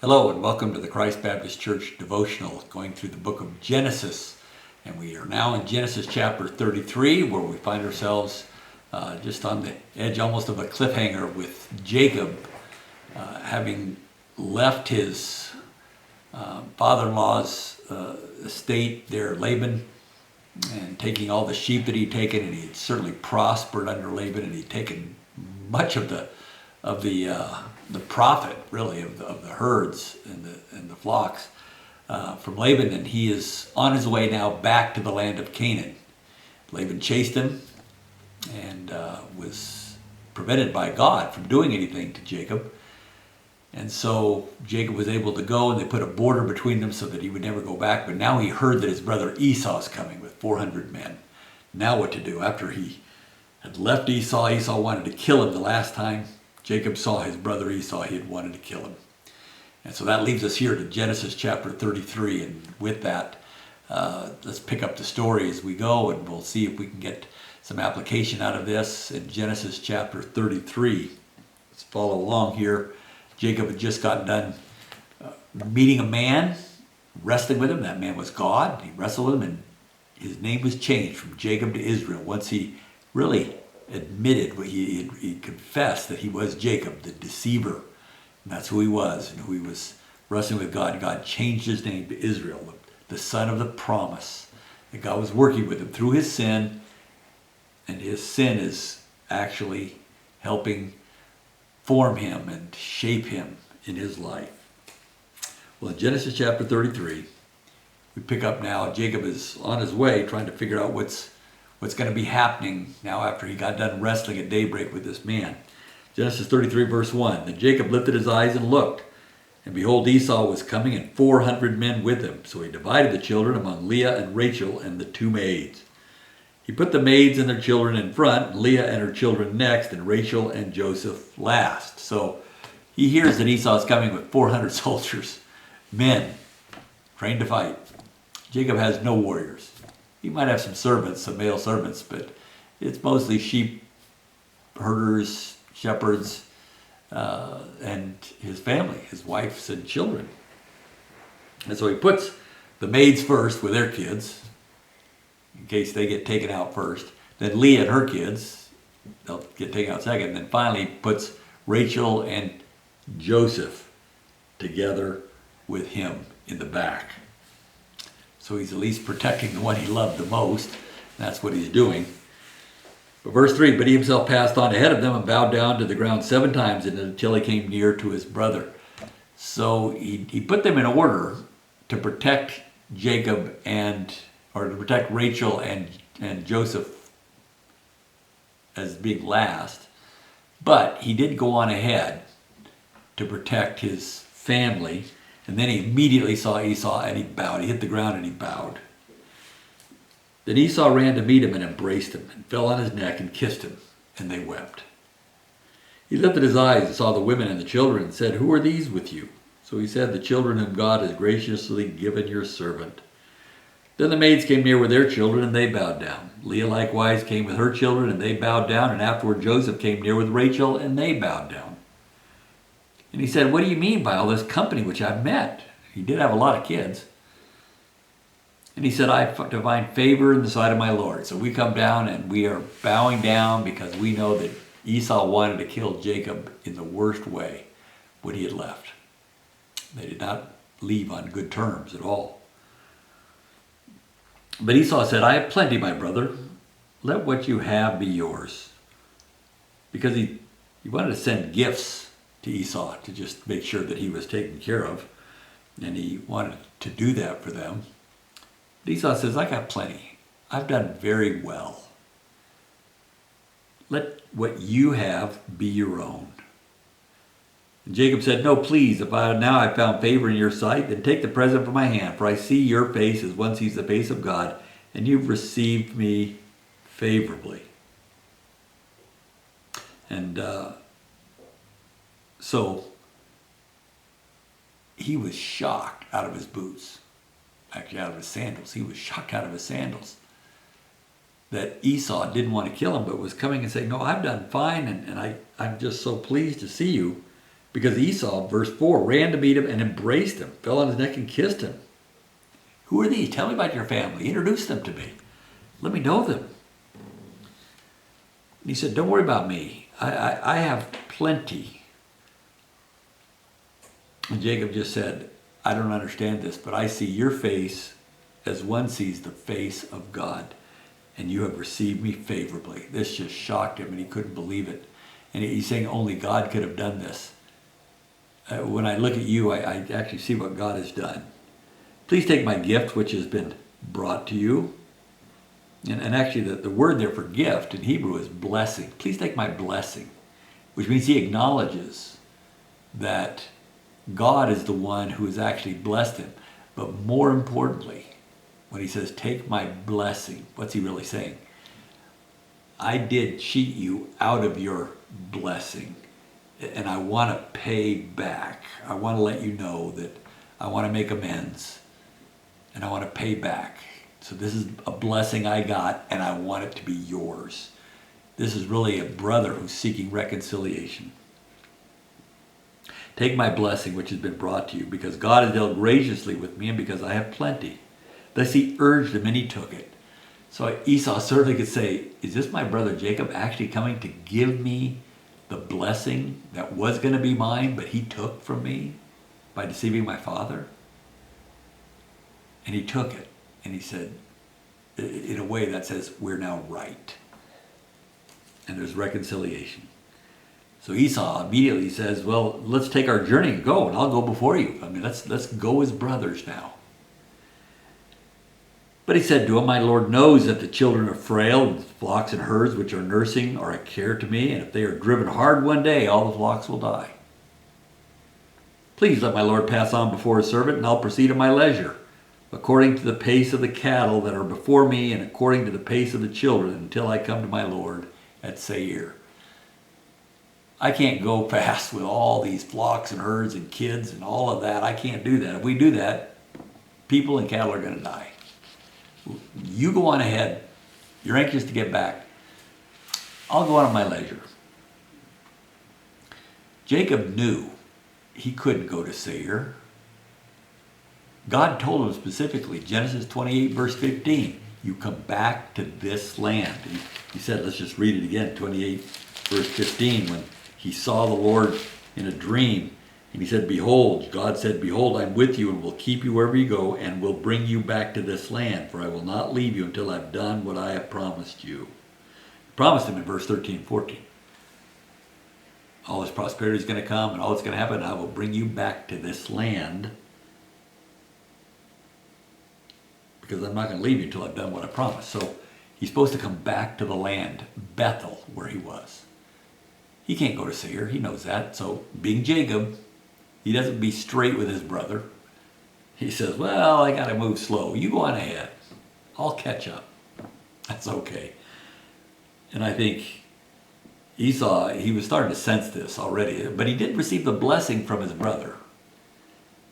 Hello and welcome to the Christ Baptist Church devotional going through the book of Genesis. And we are now in Genesis chapter 33 where we find ourselves just on the edge almost of a cliffhanger with Jacob having left his father-in-law's estate there, Laban, and taking all the sheep that he'd taken, and he'd certainly prospered under Laban, and he'd taken much of the profit, really, of the herds and the flocks from Laban, and he is on his way now back to the land of Canaan. Laban chased him and was prevented by God from doing anything to Jacob. And so Jacob was able to go, and they put a border between them so that he would never go back. But now he heard that his brother Esau is coming with 400 men. Now what to do? After he had left Esau, Esau wanted to kill him the last time Jacob saw his brother Esau, he had wanted to kill him. And so that leaves us here to Genesis chapter 33. And with that, let's pick up the story as we go, and we'll see if we can get some application out of this in Genesis chapter 33. Let's follow along here. Jacob had just gotten done meeting a man, wrestling with him. That man was God. He wrestled with him, and his name was changed from Jacob to Israel once he really admitted, he confessed that he was Jacob, the deceiver. And that's who he was, and who he was wrestling with God. God changed his name to Israel, the son of the promise. That God was working with him through his sin, and his sin is actually helping form him and shape him in his life. Well, in Genesis chapter 33, we pick up now. Jacob is on his way trying to figure out what's going to be happening now after he got done wrestling at daybreak with this man. Genesis 33 verse 1. Then Jacob lifted his eyes and looked, and behold, Esau was coming, and 400 men with him. So he divided the children among Leah and Rachel and the two maids. He put the maids and their children in front, Leah and her children next, and Rachel and Joseph last. So he hears that Esau is coming with 400 soldiers, men, trained to fight. Jacob has no warriors. He might have some servants, some male servants, but it's mostly sheep, herders, shepherds, and his family, his wives and children. And so he puts the maids first with their kids, in case they get taken out first. Then Leah and her kids, they'll get taken out second. And then finally puts Rachel and Joseph together with him in the back. So he's at least protecting the one he loved the most. That's what he's doing. But verse 3, but he himself passed on ahead of them and bowed down to the ground 7 times until he came near to his brother. So he put them in order to protect Jacob or to protect Rachel and Joseph as being last. But he did go on ahead to protect his family. And then he immediately saw Esau, and he bowed. He hit the ground and he bowed. Then Esau ran to meet him and embraced him and fell on his neck and kissed him, and they wept. He lifted his eyes and saw the women and the children and said, "Who are these with you?" So he said, "The children whom God has graciously given your servant." Then the maids came near with their children, and they bowed down. Leah likewise came with her children, and they bowed down. And afterward Joseph came near with Rachel, and they bowed down. And he said, "What do you mean by all this company which I've met?" He did have a lot of kids. And he said, "I find favor in the sight of my Lord." So we come down and we are bowing down because we know that Esau wanted to kill Jacob in the worst way when he had left. They did not leave on good terms at all. But Esau said, "I have plenty, my brother. Let what you have be yours." Because he wanted to send gifts to Esau to just make sure that he was taken care of. And he wanted to do that for them. But Esau says, "I got plenty. I've done very well. Let what you have be your own." And Jacob said, "No, please, if now I've found favor in your sight, then take the present from my hand, for I see your face as one sees the face of God, and you've received me favorably." And so he was shocked out of his boots, actually out of his sandals. He was shocked out of his sandals that Esau didn't want to kill him, but was coming and saying, "No, I've done fine, and I'm just so pleased to see you. Because Esau, verse 4, ran to meet him and embraced him, fell on his neck and kissed him. Who are these? Tell me about your family. Introduce them to me. Let me know them. And he said, don't worry about me. I have plenty. And Jacob just said, I don't understand this, but I see your face as one sees the face of God, and you have received me favorably. This just shocked him, and he couldn't believe it. And he's saying only God could have done this. When I look at you, I actually see what God has done. Please take my gift, which has been brought to you. And actually, the word there for gift in Hebrew is blessing. Please take my blessing, which means he acknowledges that God is the one who has actually blessed him. But more importantly, when he says, take my blessing, what's he really saying? I did cheat you out of your blessing, and I want to pay back. I want to let you know that I want to make amends, and I want to pay back. So this is a blessing I got, and I want it to be yours. This is really a brother who's seeking reconciliation. Take my blessing which has been brought to you, because God has dealt graciously with me, and because I have plenty. Thus he urged him, and he took it. So Esau certainly could say, is this my brother Jacob actually coming to give me the blessing that was going to be mine, but he took from me by deceiving my father? And he took it, and he said, in a way that says, we're now right. And there's reconciliation. So Esau immediately says, well, let's take our journey and go, and I'll go before you. I mean, let's go as brothers now. But he said to him, my Lord knows that the children are frail, and flocks and herds which are nursing are a care to me, and if they are driven hard one day, all the flocks will die. Please let my Lord pass on before his servant, and I'll proceed at my leisure, according to the pace of the cattle that are before me, and according to the pace of the children, until I come to my Lord at Seir. I can't go fast with all these flocks and herds and kids and all of that. I can't do that. If we do that, people and cattle are going to die. You go on ahead. You're anxious to get back. I'll go on at my leisure. Jacob knew he couldn't go to Seir. God told him specifically, Genesis 28, verse 15, you come back to this land. He said, let's just read it again, 28, verse 15, when he saw the Lord in a dream, and he said, behold, God said, behold, I'm with you and will keep you wherever you go and will bring you back to this land, for I will not leave you until I've done what I have promised you. He promised him in verse 13 and 14. All this prosperity is going to come and all that's going to happen, and I will bring you back to this land, because I'm not going to leave you until I've done what I promised. So he's supposed to come back to the land, Bethel, where he was. He can't go to Seir. He knows that. So being Jacob, he doesn't be straight with his brother. He says, well, I got to move slow. You go on ahead. I'll catch up. That's okay. And I think Esau, he was starting to sense this already, but he did receive the blessing from his brother.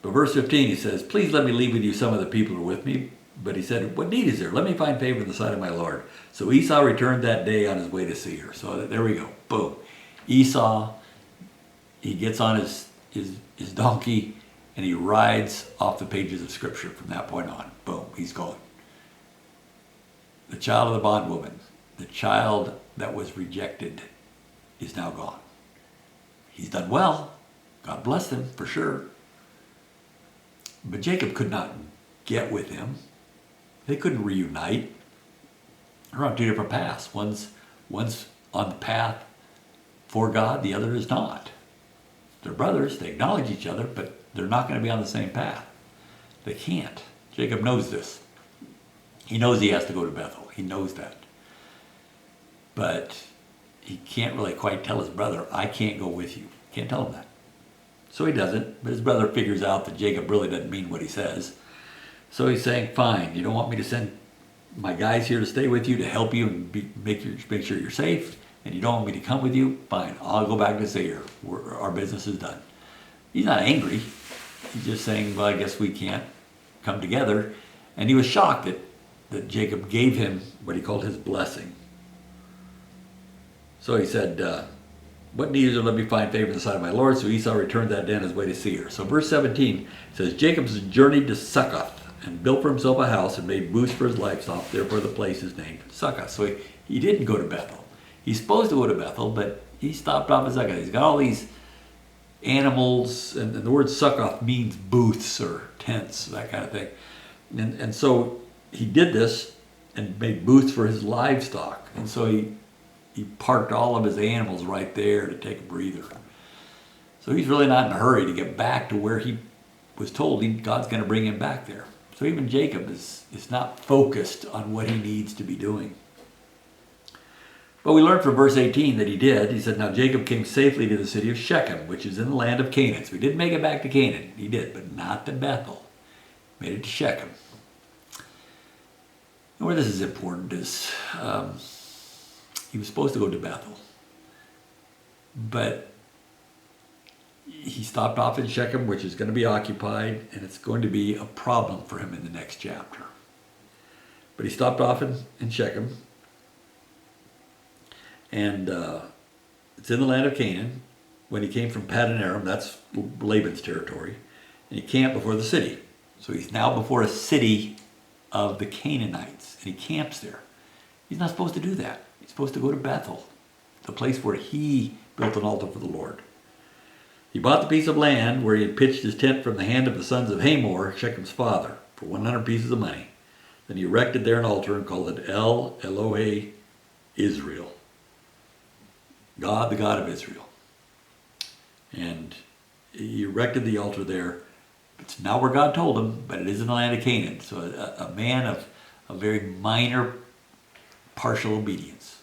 But verse 15, he says, please let me leave with you some of the people who are with me. But he said, what need is there? Let me find favor in the sight of my Lord. So Esau returned that day on his way to Seir. So there we go. Boom. Esau, he gets on his donkey and he rides off the pages of Scripture from that point on. Boom, he's gone. The child of the bondwoman, the child that was rejected, is now gone. He's done well. God bless him for sure. But Jacob could not get with him. They couldn't reunite. They're on two different paths. One's on the path for God, the other is not. They're brothers, they acknowledge each other, but they're not going to be on the same path. They can't. Jacob knows this. He knows he has to go to Bethel. He knows that. But he can't really quite tell his brother, I can't go with you. Can't tell him that. So he doesn't, but his brother figures out that Jacob really doesn't mean what he says. So he's saying, fine, you don't want me to send my guys here to stay with you, to help you and make sure you're safe, and you don't want me to come with you? Fine, I'll go back to Seir. Our business is done. He's not angry. He's just saying, well, I guess we can't come together. And he was shocked that Jacob gave him what he called his blessing. So he said, what need is there? Let me find favor in the sight of my Lord. So Esau returned that day on his way to Seir. So verse 17 says, Jacob journeyed to Succoth and built for himself a house and made booths for his livestock. Therefore the place is named Succoth. So he didn't go to Bethel. He's supposed to go to Bethel, but he stopped off at Succoth. He's got all these animals, and the word Succoth means booths or tents, that kind of thing. And so he did this and made booths for his livestock. And so he parked all of his animals right there to take a breather. So he's really not in a hurry to get back to where he was told God's going to bring him back there. So even Jacob is not focused on what he needs to be doing. But we learned from verse 18 that he did. He said, now Jacob came safely to the city of Shechem, which is in the land of Canaan. So he didn't make it back to Canaan. He did, but not to Bethel. Made it to Shechem. And where this is important is he was supposed to go to Bethel. But he stopped off in Shechem, which is going to be occupied, and it's going to be a problem for him in the next chapter. But he stopped off in Shechem, and it's in the land of Canaan. When he came from Paddan Aram, that's Laban's territory, and he camped before the city. So he's now before a city of the Canaanites, and he camps there. He's not supposed to do that. He's supposed to go to Bethel, the place where he built an altar for the Lord. He bought the piece of land where he had pitched his tent from the hand of the sons of Hamor, Shechem's father, for 100 pieces of money. Then he erected there an altar and called it El Elohe Israel, God, the God of Israel. And he erected the altar there. It's not where God told him, but it is in the land of Canaan. So a man of a very minor partial obedience.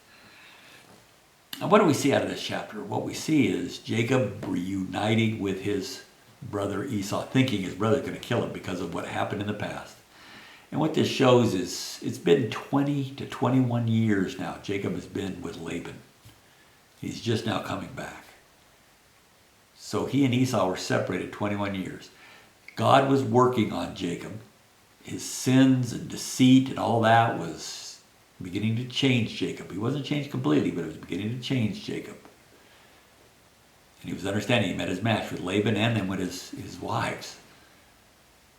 And what do we see out of this chapter? What we see is Jacob reuniting with his brother Esau, thinking his brother's going to kill him because of what happened in the past. And what this shows is it's been 20 to 21 years now Jacob has been with Laban. He's just now coming back. So he and Esau were separated 21 years. God was working on Jacob. His sins and deceit and all that was beginning to change Jacob. He wasn't changed completely, but it was beginning to change Jacob. And he was understanding. He met his match with Laban and then with his wives.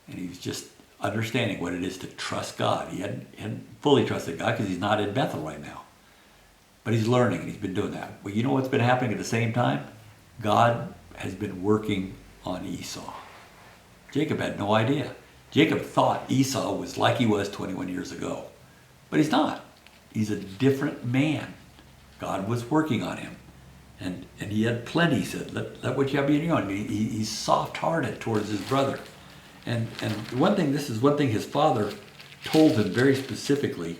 And he was just understanding what it is to trust God. He hadn't fully trusted God because he's not in Bethel right now. But he's learning, and he's been doing that. Well, you know what's been happening at the same time? God has been working on Esau. Jacob had no idea. Jacob thought Esau was like he was 21 years ago. But he's not. He's a different man. God was working on him. And he had plenty. He said, let what you have be in your own. He's soft-hearted towards his brother. And this is one thing his father told him very specifically.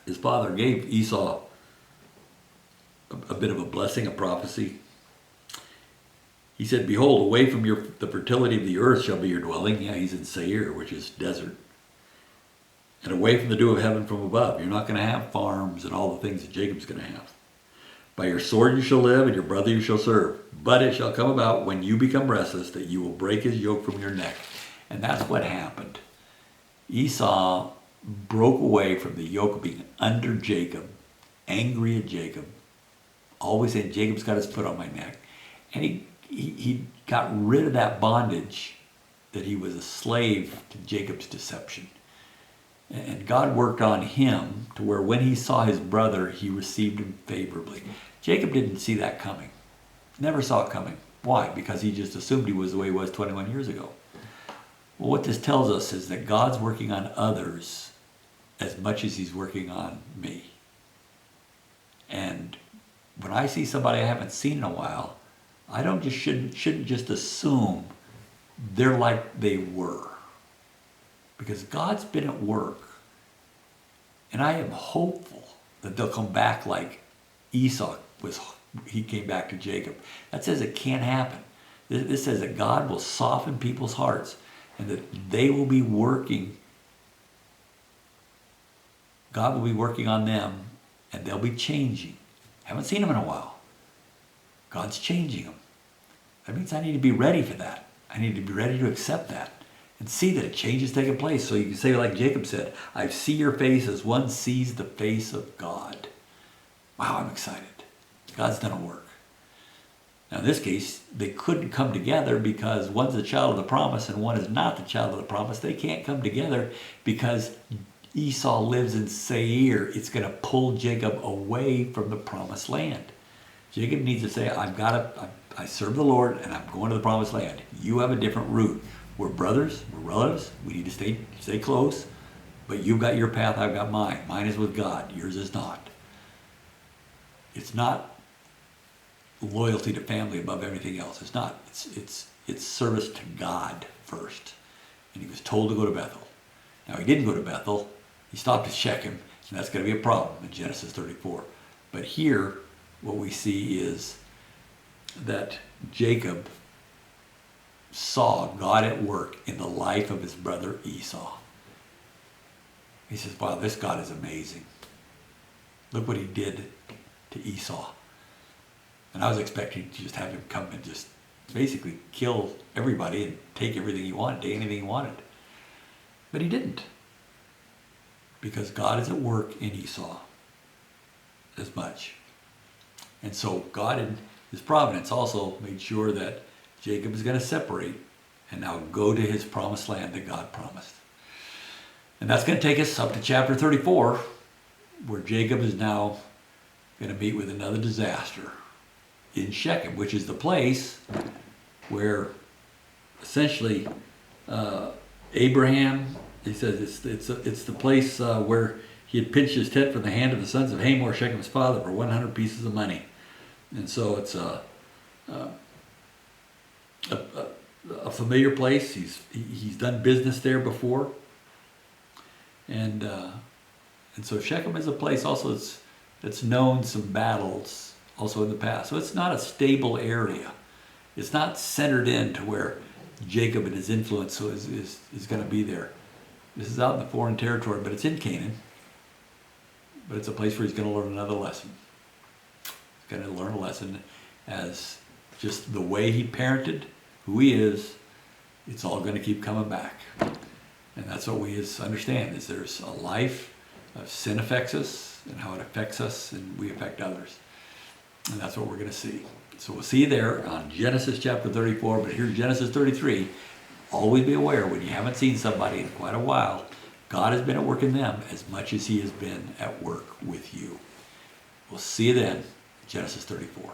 His father gave Esau a bit of a blessing, a prophecy. He said, behold, away from the fertility of the earth shall be your dwelling. Yeah, he's in Seir, which is desert. And away from the dew of heaven from above. You're not going to have farms and all the things that Jacob's going to have. By your sword you shall live, and your brother you shall serve. But it shall come about when you become restless that you will break his yoke from your neck. And that's what happened. Esau broke away from the yoke of being under Jacob, angry at Jacob, always saying, Jacob's got his foot on my neck. And he got rid of that bondage that he was a slave to Jacob's deception. And God worked on him to where when he saw his brother, he received him favorably. Jacob didn't see that coming. Never saw it coming. Why? Because he just assumed he was the way he was 21 years ago. Well, what this tells us is that God's working on others as much as he's working on me. And when I see somebody I haven't seen in a while, I shouldn't just assume they're like they were. Because God's been at work. And I am hopeful that they'll come back like Esau he came back to Jacob. That says it can't happen. This says that God will soften people's hearts and that they will be working. God will be working on them and they'll be changing. Haven't seen them in a while. God's changing them. That means I need to be ready for that. I need to be ready to accept that and see that a change is taking place. So you can say like Jacob said, I see your face as one sees the face of God. Wow, I'm excited. God's done a work. Now in this case, they couldn't come together because one's the child of the promise and one is not the child of the promise. They can't come together because Esau lives in Seir. It's going to pull Jacob away from the promised land. Jacob needs to say, I serve the Lord and I'm going to the promised land. You have a different route. We're brothers, we're relatives, we need to stay close, but you've got your path, I've got mine. Mine is with God, yours is not. It's not loyalty to family above everything else. It's not. It's service to God first. And he was told to go to Bethel. Now he didn't go to Bethel. He stopped at Shechem, and that's going to be a problem in Genesis 34. But here, what we see is that Jacob saw God at work in the life of his brother Esau. He says, wow, this God is amazing. Look what he did to Esau. And I was expecting to just have him come and just basically kill everybody and take everything he wanted, take anything he wanted. But he didn't. Because God is at work in Esau as much. And so God in his providence also made sure that Jacob is going to separate and now go to his promised land that God promised. And that's going to take us up to chapter 34, where Jacob is now going to meet with another disaster in Shechem, which is the place where essentially Abraham, he says it's the place where he had pinched his tent from the hand of the sons of Hamor, Shechem's father, for 100 pieces of money. And so it's a familiar place. He's done business there before. And so Shechem is a place also that's known some battles also in the past. So it's not a stable area. It's not centered in to where Jacob and his influence is going to be there. This is out in the foreign territory, but it's in Canaan. But it's a place where he's going to learn another lesson. He's going to learn a lesson as just the way he parented, who he is, it's all going to keep coming back. And that's what we understand, is there's a life of sin affects us and how it affects us and we affect others. And that's what we're going to see. So we'll see you there on Genesis chapter 34, but here's Genesis 33. Always be aware when you haven't seen somebody in quite a while, God has been at work in them as much as he has been at work with you. We'll see you then, Genesis 34.